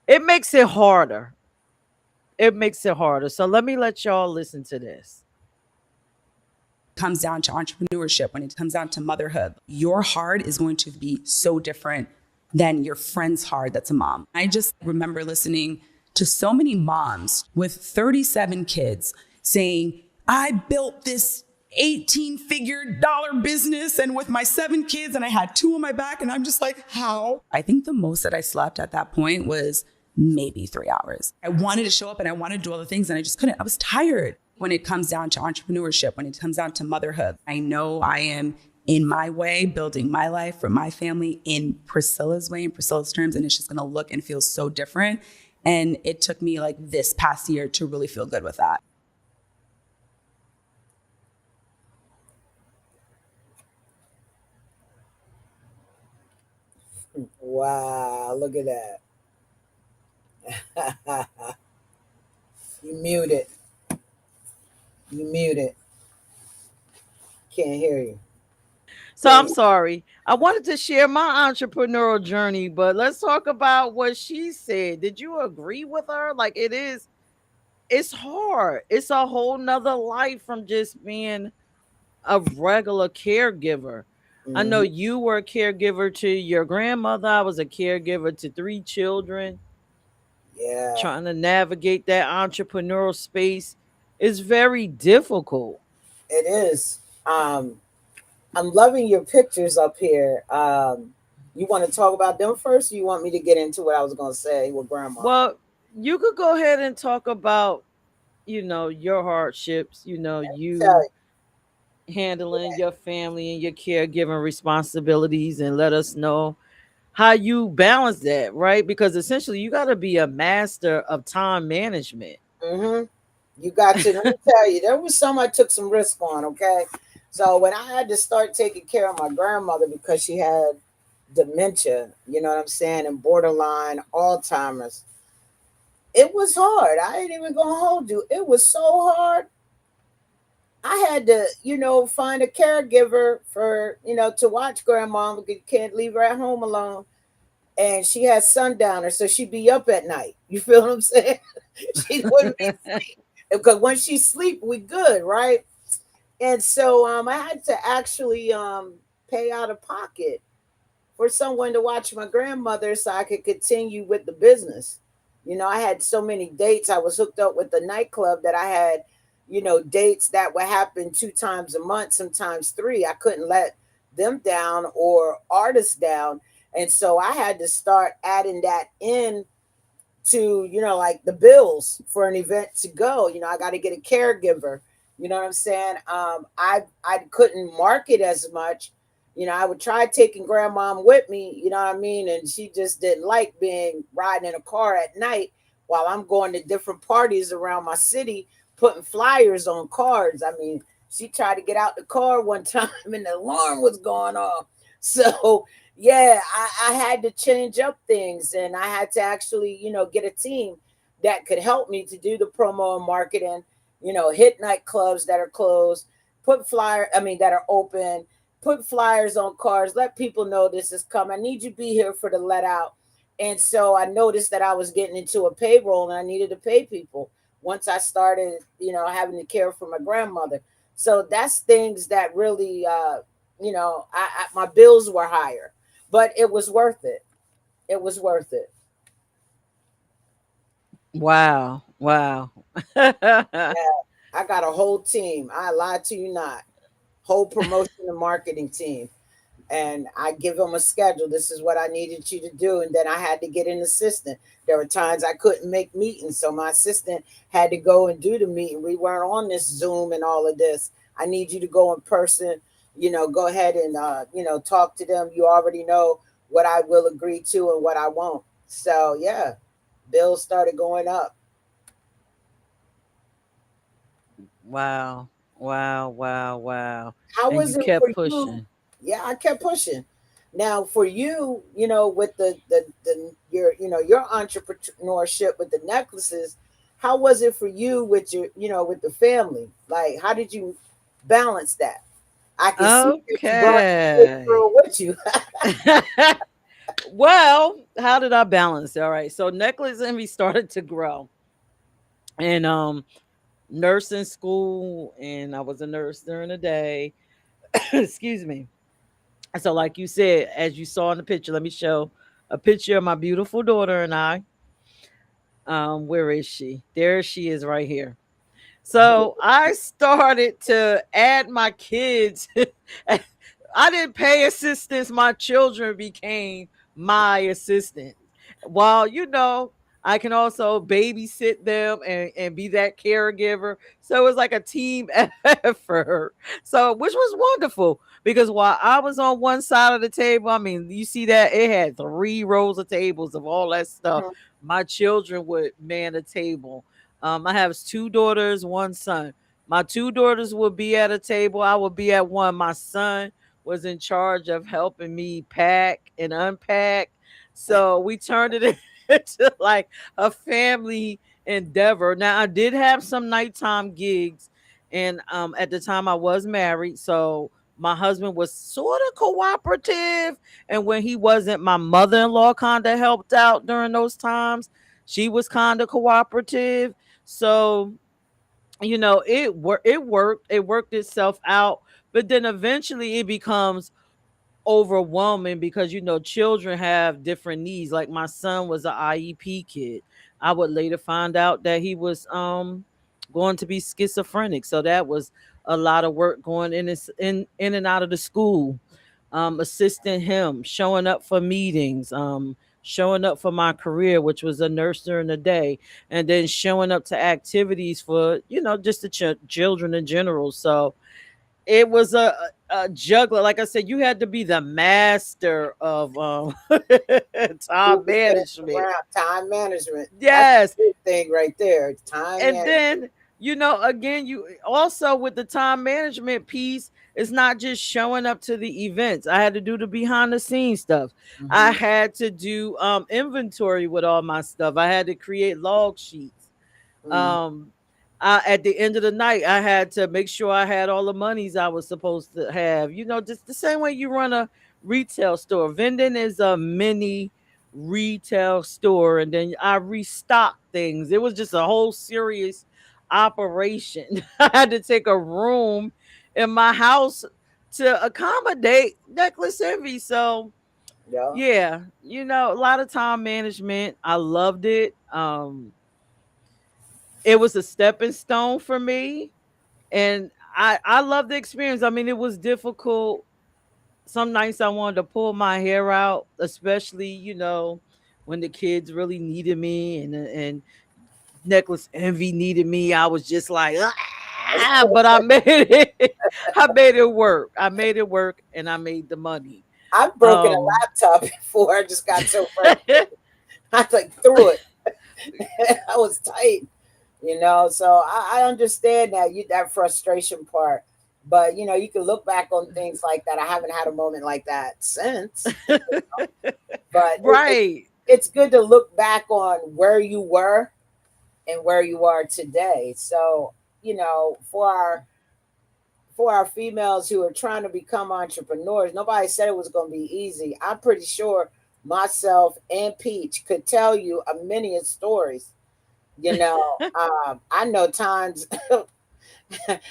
it makes it harder. It makes it harder. So let me let y'all listen to this. Comes down to entrepreneurship, when it comes down to motherhood, your hard is going to be so different than your friend's hard that's a mom. I just remember listening to so many moms with 37 kids saying, I built this 18-figure business and with my 7 kids and I had 2 on my back. And I'm just like, how? I think the most that I slept at that point was maybe 3 hours. I wanted to show up and I wanted to do all the things and I just couldn't. I was tired. When it comes down to entrepreneurship, when it comes down to motherhood, I know I am in my way building my life for my family in Priscilla's way, in Priscilla's terms, and it's just gonna look and feel so different. And it took me like this past year to really feel good with that. Wow, look at that. You muted. You muted. Can't hear you. So There I'm you sorry. I wanted to share my entrepreneurial journey, but let's talk about what she said. Did you agree with her? Like it's hard. It's a whole nother life from just being a regular caregiver. I know hmm. you were a caregiver to your grandmother. I was a caregiver to 3 children. Yeah, Trying to navigate that entrepreneurial space is very difficult. it is. I'm loving your pictures up here. You want to talk about them first, or you want me to get into what I was going to say with grandma? Well, you could go ahead and talk about, your hardships, Tell you handling your family and your caregiving responsibilities, and let us know how you balance that, right? Because essentially you got to be a master of time management. you. You got to. Let me tell you, there was some I took some risk on. Okay, so when I had to start taking care of my grandmother because she had dementia, you know what I'm saying, and borderline Alzheimer's, it was hard. I ain't even gonna hold you. It was so hard. I had to, find a caregiver for, to watch grandma because you can't leave her at home alone. And she had sundowner, so she'd be up at night. You feel what I'm saying? She wouldn't be asleep. Because when she sleep, we good, right? And so I had to actually pay out of pocket for someone to watch my grandmother so I could continue with the business. I had so many dates. I was hooked up with the nightclub that I had, dates that would happen 2 times a month, sometimes three. I couldn't let them down or artists down. And so I had to start adding that in to, like the bills for an event to go. I got to get a caregiver. You know what I'm saying? I couldn't market as much. I would try taking grandmom with me, you know what I mean? And she just didn't like being riding in a car at night while I'm going to different parties around my city, putting flyers on cards. I mean, She tried to get out the car one time and the alarm was going off. So yeah, I had to change up things, and I had to actually, get a team that could help me to do the promo and marketing, hit nightclubs that are closed, that are open, put flyers on cars, let people know this is coming. I need you to be here for the let out. And so I noticed that I was getting into a payroll and I needed to pay people once I started, having to care for my grandmother. So that's things that really, my bills were higher, but it was worth it. It was worth it. Wow. Wow. Yeah, I got a whole team. I lied to you not. Whole promotion and marketing team. And I give them a schedule. This is what I needed you to do. And then I had to get an assistant. There were times I couldn't make meetings. So my assistant had to go and do the meeting. We weren't on this Zoom and all of this. I need you to go in person, go ahead and, talk to them. You already know what I will agree to and what I won't. So yeah, bills started going up. Wow. Wow. Wow. Wow. How And was you it for kept you? pushing. Yeah, I kept pushing. Now for you, with the your entrepreneurship with the necklaces, how was it for you with your with the family? Like, how did you balance that? I can see that you brought your big Okay. girl with you. Well, how did I balance? All right. So necklace envy started to grow. And nursing school, and I was a nurse during the day. Excuse me. So like you said, as you saw in the picture, let me show a picture of my beautiful daughter and I. Where is she? There she is right here. So I started to add my kids. I didn't pay assistants. My children became my assistants. While, I can also babysit them and be that caregiver. So it was like a team effort. So, which was wonderful because while I was on one side of the table, I mean, you see that it had 3 rows of tables of all that stuff. Mhm. My children would man a table. I have 2 daughters, 1 son. My 2 daughters would be at a table. I would be at one. My son was in charge of helping me pack and unpack. So we turned it into like a family endeavor. Now I did have some nighttime gigs, and at the time I was married, so my husband was sort of cooperative. And when he wasn't, my mother-in-law kind of helped out during those times. She was kind of cooperative. So it worked itself out, but then eventually it becomes overwhelming because children have different needs. Like my son was an IEP kid. I would later find out that he was going to be schizophrenic, so that was a lot of work going in and out of the school, assisting him, showing up for meetings, showing up for my career, which was a nurse during the day, and then showing up to activities for just the children in general. So it was a juggler. Like I said, you had to be the master of time Moving things management. around, time management. That's Yes. the big thing right there. Time And management. then, again, you also with the time management piece, it's not just showing up to the events. I had to do the behind the scenes stuff. I Hmm. had to do inventory with all my stuff. I had to create log sheets. Hmm. um at the end of the night, I had to make sure I had all the monies I was supposed to have. Just the same way you run a retail store. Vending is a mini retail store, and then I restock things. It was just a whole serious operation. I had to take a room in my house to accommodate Necklace Envy. So Yeah. yeah, a lot of time management. I loved it. It was a stepping stone for me, and I love the experience. I mean, it was difficult. Some nights I wanted to pull my hair out, especially when the kids really needed me, and Necklace Envy needed me. I was just like, but I made it. I made it work. I made it work, and I made the money. I've broken a Um, laptop before. I just got so frustrated. I like threw it. I was tight. So I understand that frustration part. But you can look back on things like that. I haven't had a moment like that since, but Right. it's good to look back on where you were and where you are today. So, for our females who are trying to become entrepreneurs, nobody said it was going to be easy. I'm pretty sure myself and Peach could tell you a million stories. I know times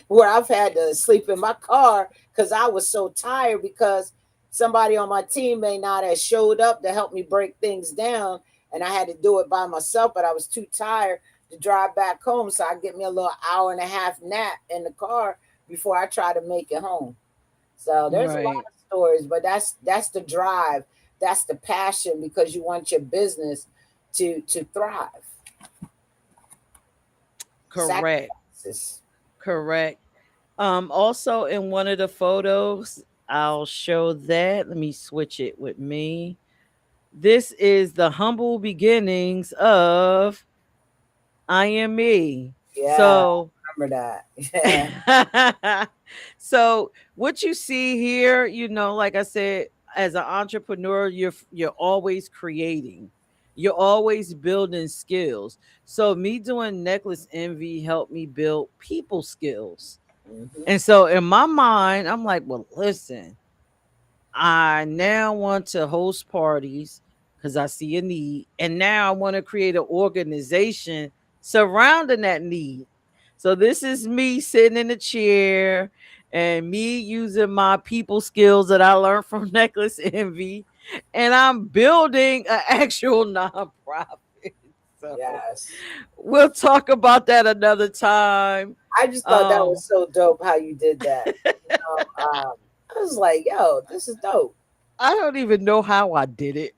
where I've had to sleep in my car because I was so tired because somebody on my team may not have showed up to help me break things down, and I had to do it by myself, but I was too tired to drive back home, so I get me a little hour and a half nap in the car before I try to make it home. So there's a lot Right. of stories, but that's the drive, that's the passion because you want your business to thrive. Correct. Sacrifices. Correct. Also in one of the photos, I'll show that. Let me switch it with me. This is the humble beginnings of I am me. Yeah, So remember that. Yeah. so what you see here, like I said, as an entrepreneur, you're always creating. You're always building skills. So me doing necklace envy helped me build people skills. Hmm. And so in my mind, I'm like, well, listen, I now want to host parties because I see a need. And now I want to create an organization surrounding that need. So this is me sitting in a chair and me using my people skills that I learned from Necklace Envy. And I'm building an actual nonprofit. So Yes. we'll talk about that another time. I just thought that was Um, so dope how you did that. I was like, yo, this is dope. I don't even know how I did it.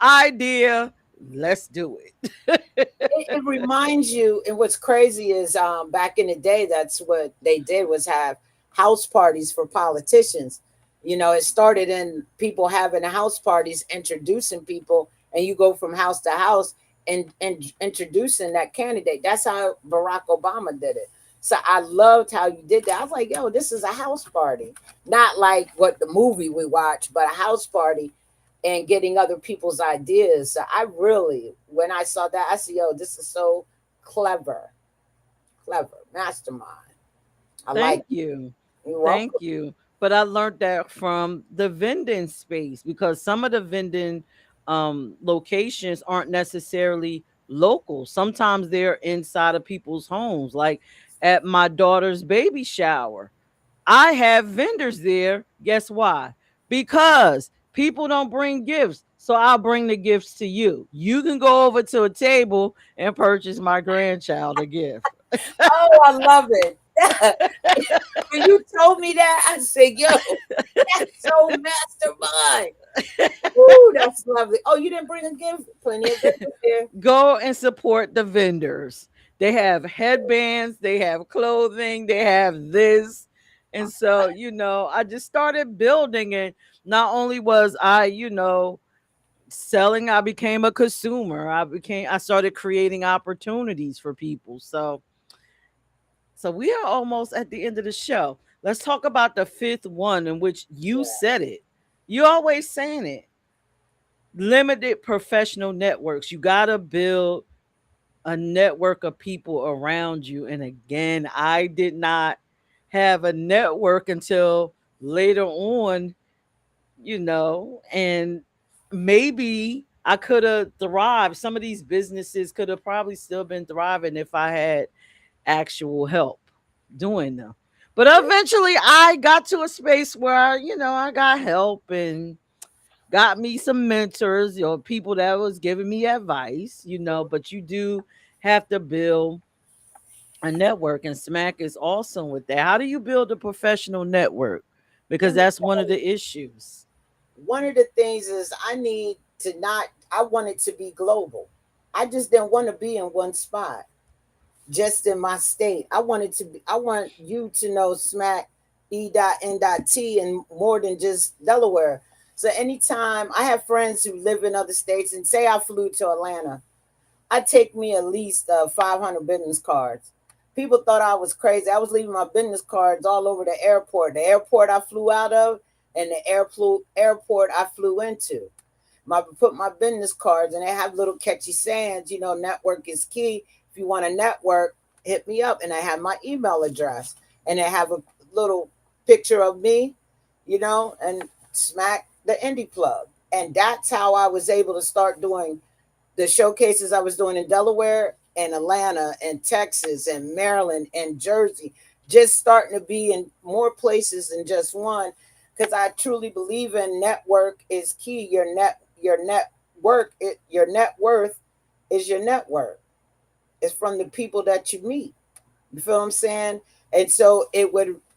Idea, let's do it. It reminds you, and what's crazy is back in the day, that's what they did was have house parties for politicians. It started in people having house parties, introducing people, and you go from house to house and introducing that candidate. That's how Barack Obama did it. So I loved how you did that. I was like, yo, this is a house party. Not like what the movie we watch, but a house party and getting other people's ideas. So I really, when I saw that, I said, yo, this is so clever, clever, mastermind. I like Thank it. you. You're Thank welcome. you. But I learned that from the vending space because some of the vending locations aren't necessarily local. Sometimes they're inside of people's homes. Like at my daughter's baby shower, I have vendors there. Guess why? Because people don't bring gifts. So I'll bring the gifts to you. You can go over to a table and purchase my grandchild a gift. Oh, I love it. When you told me that, I said, yo, that's so mastermind. Ooh, that's lovely. Oh, you didn't bring a gift? Plenty of vendors here. Go and support the vendors. They have headbands, they have clothing, they have this. And so, I just started building it. Not only was I, selling, I became a consumer. I started creating opportunities for people. So we are almost at the end of the show. Let's talk about the fifth one in which you Yeah. said it. You always saying it. Limited professional networks. You got to build a network of people around you. And again, I did not have a network until later on, and maybe I could have thrived. Some of these businesses could have probably still been thriving if I had actual help doing them. But eventually I got to a space where, I got help and got me some mentors, people that was giving me advice, but you do have to build a network, and Smack is awesome with that. How do you build a professional network? Because Let me that's one tell of you, the issues. one of the things is I need to not, I want it to be global. I just didn't want to be in one spot, just in my state. I wanted to be, I want you to know Smack E.N.T and more than just Delaware. So anytime I have friends who live in other states and say I flew to Atlanta, I take me at least 500 business cards People thought I was crazy. I was leaving my business cards all over the airport I flew out of, and the airport I flew into. Put my business cards, and they have little catchy sayings. Network is key. If you want to network, hit me up. And I have my email address, and they have a little picture of me, and smack the indie plug. And that's how I was able to start doing the showcases I was doing in Delaware and Atlanta and Texas and Maryland and Jersey, just starting to be in more places than just one, because I truly believe in network is key. Your net worth is your network. It's from the people that you meet. You feel what I'm saying? And so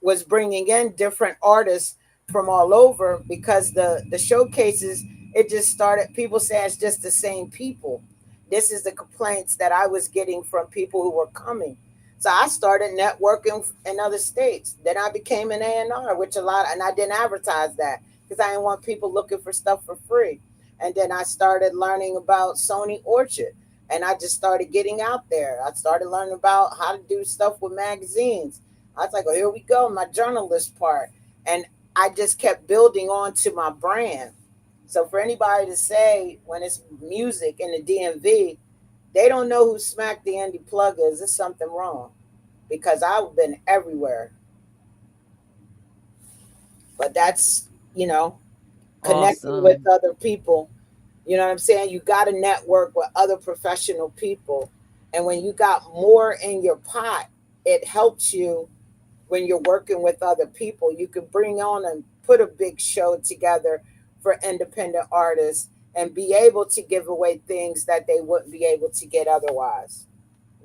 was bringing in different artists from all over, because the showcases, it just started. People say it's just the same people. This is the complaints that I was getting from people who were coming. So I started networking in other states. Then I became an A&R, which and I didn't advertise that because I didn't want people looking for stuff for free. And then I started learning about Sony Orchard, and I just started getting out there. I started learning about how to do stuff with magazines. I was like, oh, here we go, my journalist part. And I just kept building onto my brand. So for anybody to say when it's music in the DMV, they don't know who Smack the Indie Plug is, there's something wrong, because I've been everywhere. But that's, connecting with Awesome. other people. You know what I'm saying? You got to network with other professional people. And when you got more in your pot, it helps you when you're working with other people. You can bring on and put a big show together for independent artists and be able to give away things that they wouldn't be able to get otherwise.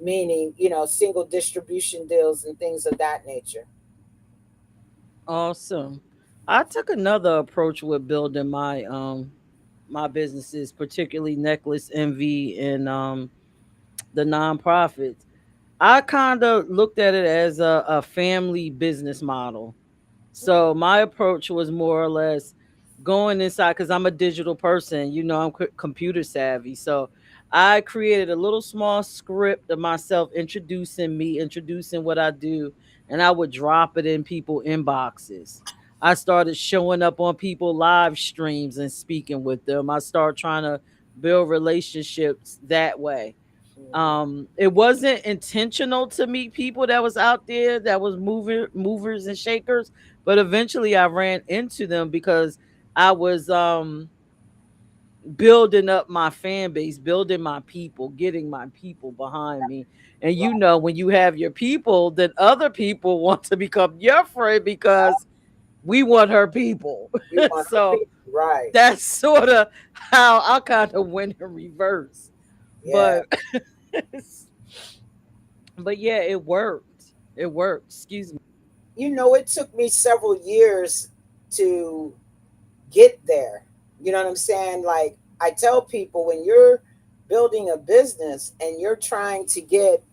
Meaning, single distribution deals and things of that nature. Awesome. I took another approach with building my businesses, particularly Necklace Envy and the nonprofits. I kind of looked at it as a family business model. So my approach was more or less going inside because I'm a digital person. I'm computer savvy. So I created a little small script of myself introducing me, introducing what I do, and I would drop it in people inboxes. I started showing up on people live streams and speaking with them. I started trying to build relationships that way. Hmm. It wasn't intentional to meet people that was out there that was movers and shakers, but eventually I ran into them because I was building up my fan base, building my people, getting my people behind me. And Right. when you have your people, then other people want to become your friend because we want her people. We want our So people. Right. that's sort of how I kind of went in reverse. Yeah. But but yeah, it worked. It worked. Excuse me. It took me several years to get there. You know what I'm saying? Like, I tell people, when you're building a business and you're trying to get,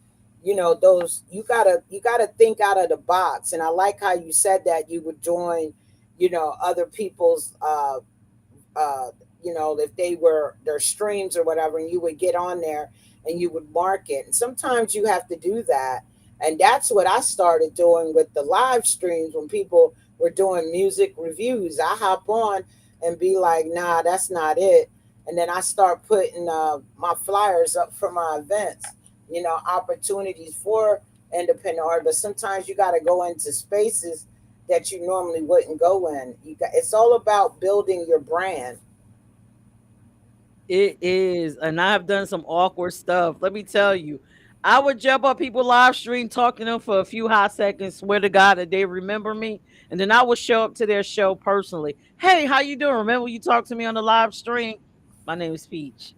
those, you gotta think out of the box. And I like how you said that you would join, other people's uh, if they were their streams or whatever, and you would get on there and you would market. And sometimes you have to do that. And that's what I started doing with the live streams when people were doing music reviews. I hop on and be like, nah, that's not it. And then I start putting my flyers up for my events, opportunities for independent art. But sometimes you got to go into spaces that you normally wouldn't go in. It's all about building your brand. It is, and I've done some awkward stuff. Let me tell you, I would jump on people live stream, talk to them for a few hot seconds, swear to God that they remember me, and then I would show up to their show personally. Hey, how you doing? Remember you talked to me on the live stream? My name is Peach.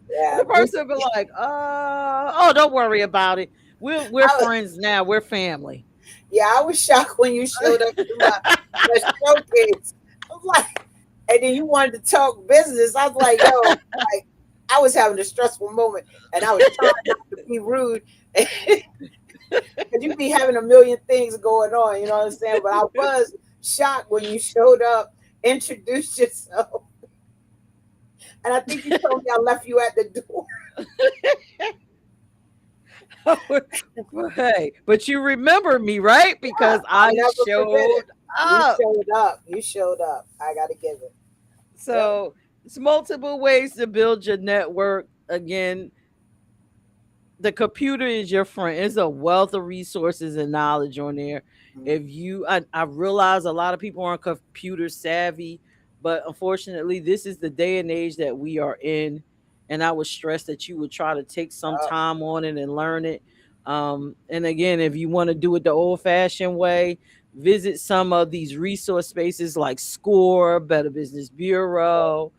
Yeah, The person would be like, oh, don't worry about it. We're I, friends now. We're family. yeah, I was shocked when you showed up to my showcase. I was like, and then you wanted to talk business. I was like, yo, like, I was having a stressful moment, and I was trying not to be rude. Because you be having a million things going on, you know what I'm saying? But I was shocked when you showed up, introduced yourself, and I think you told me I left you at the door. Hey, but you remember me, right? Yeah, Because I'll I never forget showed it. You up. showed up. You showed up. I got to give it. Yep. So it's multiple ways to build your network. Again, the computer is your friend. It's a wealth of resources and knowledge on there. Mhm. If you, I realize a lot of people aren't computer savvy, but unfortunately, this is the day and age that we are in. And I would stress that you would try to take some Yep. time on it and learn it. And again, if you want to do it the old fashioned way, visit some of these resource spaces like SCORE, Better Business Bureau.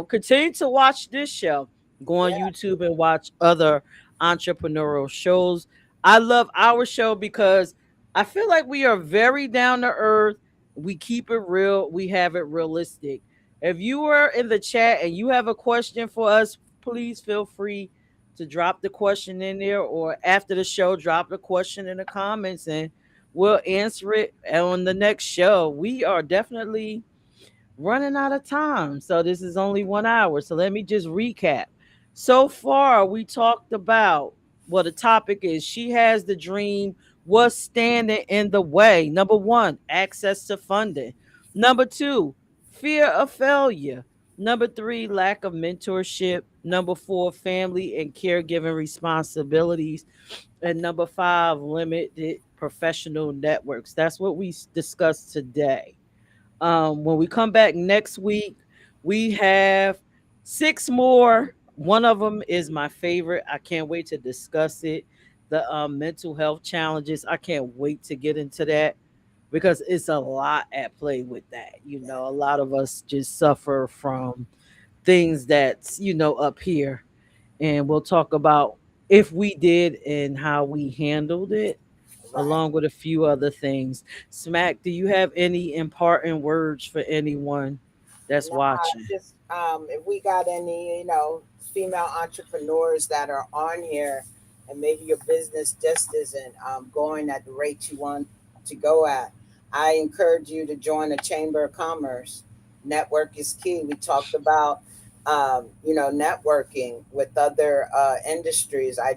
Continue to watch this show. Go on Yeah. YouTube and watch other entrepreneurial shows. I love our show because I feel like we are very down to earth. We keep it real. We have it realistic. If you are in the chat and you have a question for us, please feel free to drop the question in there, or after the show, drop the question in the comments and we'll answer it on the next show. We are definitely running out of time. So this is only 1 hour. So let me just recap. So far, we talked about what the topic is. She has the dream. What's standing in the way? Number one, access to funding. Number two, fear of failure. Number three, lack of mentorship. Number four, family and caregiving responsibilities. And number five, limited professional networks. That's what we discussed today. When we come back next week, we have six more. One of them is my favorite. I can't wait to discuss it. The mental health challenges. I can't wait to get into that because it's a lot at play with that. A lot of us just suffer from things that's, up here. And we'll talk about if we did and how we handled it Right. along with a few other things. Smack, do you have any important words for anyone that's Nah, watching? just if we got any, female entrepreneurs that are on here, and maybe your business just isn't going at the rate you want to go at, I encourage you to join a chamber of commerce. Network is key. We talked about, networking with other industries. I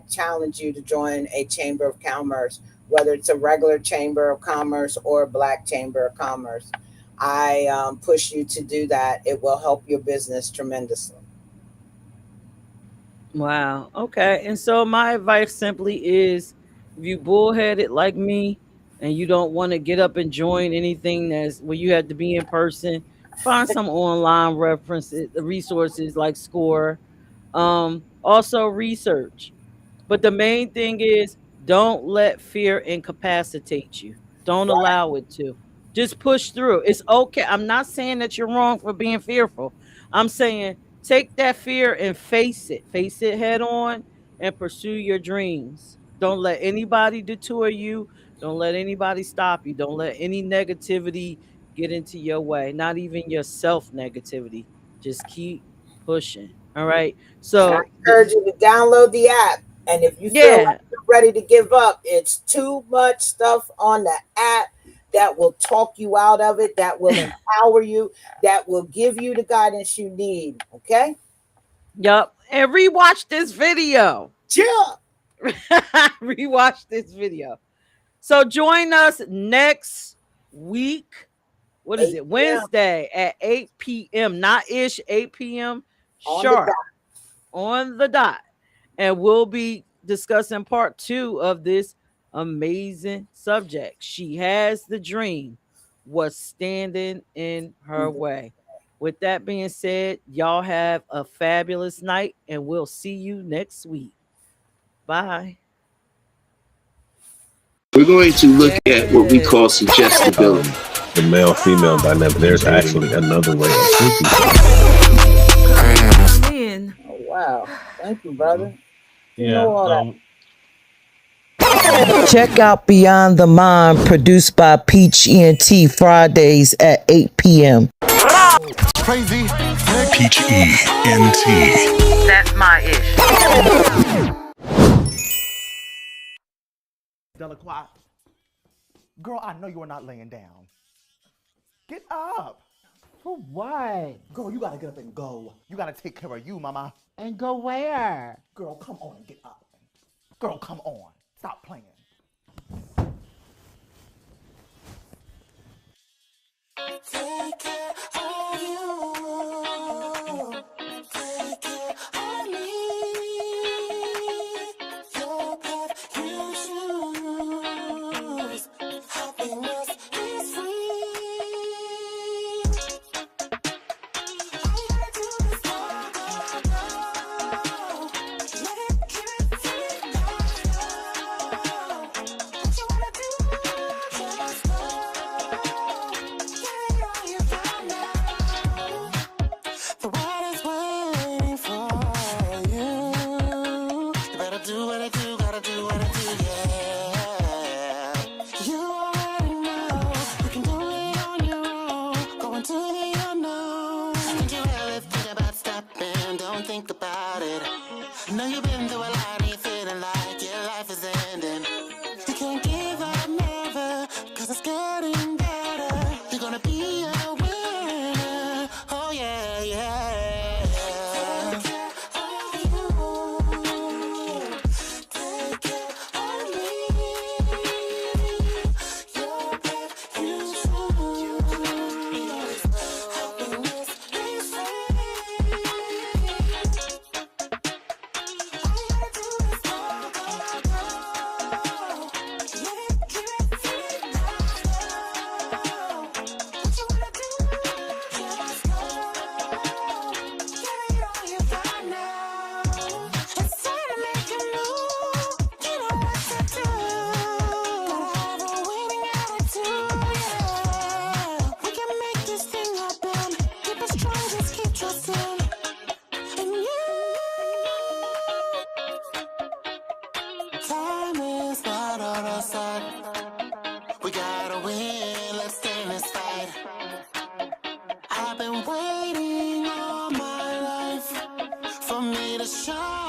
challenge you to join a chamber of commerce, whether it's a regular chamber of commerce or a black chamber of commerce. I push you to do that. It will help your business tremendously. Wow. Okay. And so my advice simply is if you bullheaded like me and you don't want to get up and join anything that's where you have to be in person, find some online references, resources like Score. Also research. But the main thing is don't let fear incapacitate you. Don't Right. allow it to. Just push through. It's okay. I'm not saying that you're wrong for being fearful. I'm saying take that fear and face it. Face it head on and pursue your dreams. Don't let anybody detour you. Don't let anybody stop you. Don't let any negativity get into your way. Not even your self negativity. Just keep pushing. All right. And I So encourage you to download the app. And if you feel like yeah, you're ready to give up, it's too much stuff on the app that will talk you out of it, that will empower you, that will give you the guidance you need. Okay? yup. And rewatch this video. Chill. Rewatch this video. So join us next week. What is it? 8 p.m. Wednesday at 8 p.m. Not ish, 8 p.m. on the sharp dot. on the dot. And we'll be discussing part two of this amazing subject. She has the dream, what's standing in her way. With that being said, y'all have a fabulous night and we'll see you next week. Bye. We're going to look at what we Yes. call suggestibility. The male female dynamic. There's actually another way of thinking. Come in. Oh, wow. Thank you, brother. You Yeah. know all that. Check out Beyond the Mind, produced by Peach ENT, Fridays at 8 p.m. Crazy. Peach ENT. That's my ish. Delacroix. Girl, I know you are not laying down. Get up. For what? Girl, you gotta get up and go. You gotta take care of you, mama. And go where? Girl, come on and get up. Girl, come on. Stop playing. Take care of you. Take care of me. Your path you choose. Happiness is free. All you gotta do is go, go, go. Let it keep it free, go, go. What you wanna do, just go. Get it all you got now. The world is waiting for you. You better do what I do, gotta do what I do, yeah. You already know you can do it on your own. Go into the unknown. Did you ever think about stopping? Don't think about it. Know you've been through a lot and you're feeling like your life is ending. You can't give up never, cause it's getting better. You're gonna be a winner. Oh yeah, yeah. Take care of you. Take care of me. Your path you choose. Happiness is free. All you gotta do is go, go, go. Let it keep it free, go, go. What you wanna do, just go. Get it all you got now. It's time to make a move. You know what to do. Gotta have a winning attitude, yeah. We can make this thing happen. Keep it strong, just keep trusting in you. Time is not on our side. We gotta win, let's stay in this fight. I've been waiting all my life for me to shine.